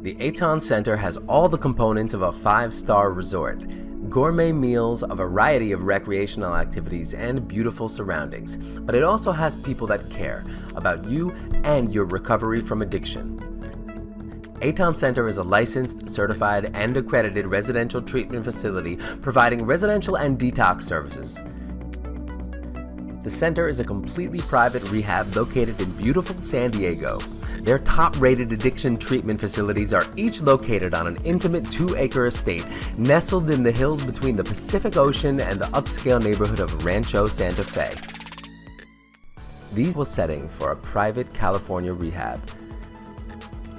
The Aton Center has all the components of a 5-star resort: gourmet meals, a variety of recreational activities, and beautiful surroundings. But it also has people that care about you and your recovery from addiction. Aton Center is a licensed, certified, and accredited residential treatment facility providing residential and detox services. The center is a completely private rehab located in beautiful San Diego. Their top-rated addiction treatment facilities are each located on an intimate 2-acre estate nestled in the hills between the Pacific Ocean and the upscale neighborhood of Rancho Santa Fe. These will setting for a private California rehab.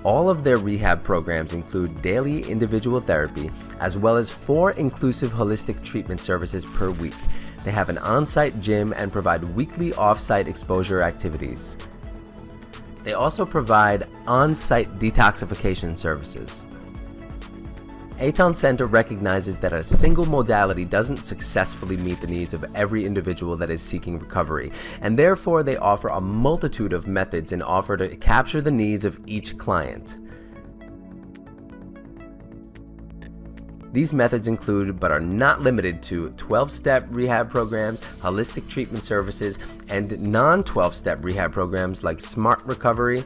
All of their rehab programs include daily individual therapy, as well as 4 inclusive holistic treatment services per week. They have an on-site gym and provide weekly off-site exposure activities. They also provide on-site detoxification services. Aton Center recognizes that a single modality doesn't successfully meet the needs of every individual that is seeking recovery, and therefore they offer a multitude of methods in offer to capture the needs of each client. These methods include, but are not limited to, 12-step rehab programs, holistic treatment services, and non-12-step rehab programs like Smart Recovery.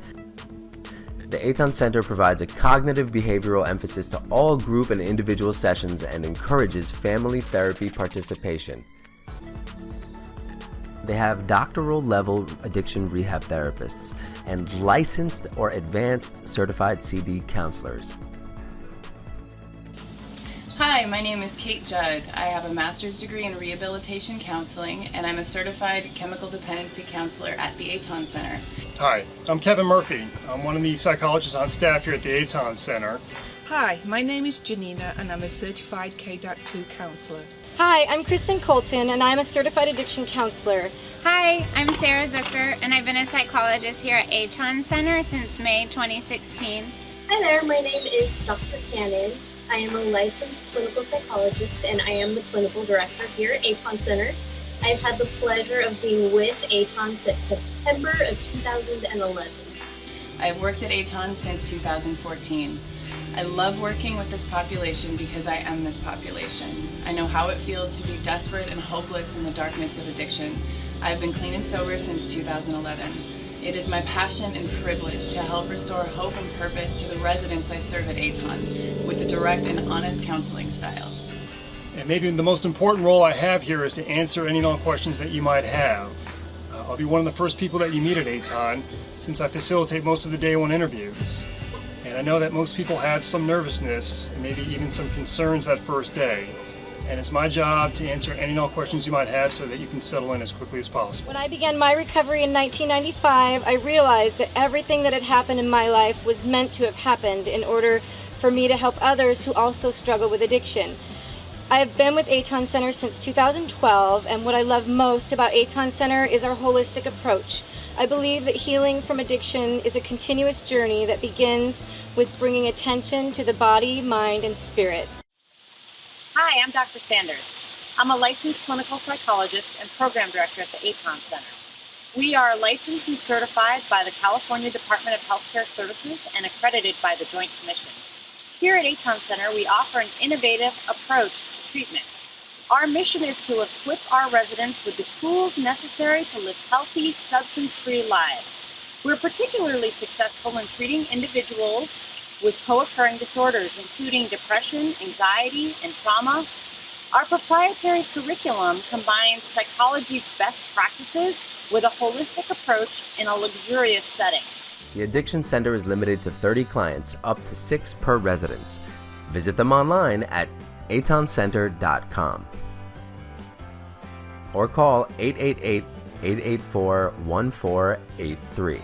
The Aton Center provides a cognitive behavioral emphasis to all group and individual sessions and encourages family therapy participation. They have doctoral-level addiction rehab therapists and licensed or advanced certified CD counselors. Hi, my name is Kate Judd. I have a master's degree in rehabilitation counseling, and I'm a certified chemical dependency counselor at the Aton Center. Hi, I'm Kevin Murphy. I'm one of the psychologists on staff here at the Aton Center. Hi, my name is Janina, and I'm a certified K.2 counselor. Hi, I'm Kristen Colton, and I'm a certified addiction counselor. Hi, I'm Sarah Zucker, and I've been a psychologist here at Aton Center since May 2016. Hi there, my name is Dr. Cannon. I am a licensed clinical psychologist, and I am the clinical director here at Aton Center. I've had the pleasure of being with Aton since September of 2011. I've worked at Aton since 2014. I love working with this population because I am this population. I know how it feels to be desperate and hopeless in the darkness of addiction. I've been clean and sober since 2011. It is my passion and privilege to help restore hope and purpose to the residents I serve at Aton with a direct and honest counseling style. And maybe the most important role I have here is to answer any and all questions that you might have. I'll be one of the first people that you meet at Aton, since I facilitate most of the day 1 interviews. And I know that most people have some nervousness and maybe even some concerns that first day. And it's my job to answer any and all questions you might have so that you can settle in as quickly as possible. When I began my recovery in 1995, I realized that everything that had happened in my life was meant to have happened in order for me to help others who also struggle with addiction. I have been with Aton Center since 2012, and what I love most about Aton Center is our holistic approach. I believe that healing from addiction is a continuous journey that begins with bringing attention to the body, mind, and spirit. Hi, I'm Dr. Sanders. I'm a licensed clinical psychologist and program director at the Aton Center. We are licensed and certified by the California Department of Healthcare Services and accredited by the Joint Commission. Here at Aton Center, we offer an innovative approach to treatment. Our mission is to equip our residents with the tools necessary to live healthy, substance-free lives. We're particularly successful in treating individuals with co-occurring disorders, including depression, anxiety, and trauma. Our proprietary curriculum combines psychology's best practices with a holistic approach in a luxurious setting. The Addiction Center is limited to 30 clients, up to 6 per residence. Visit them online at atoncenter.com or call 888-884-1483.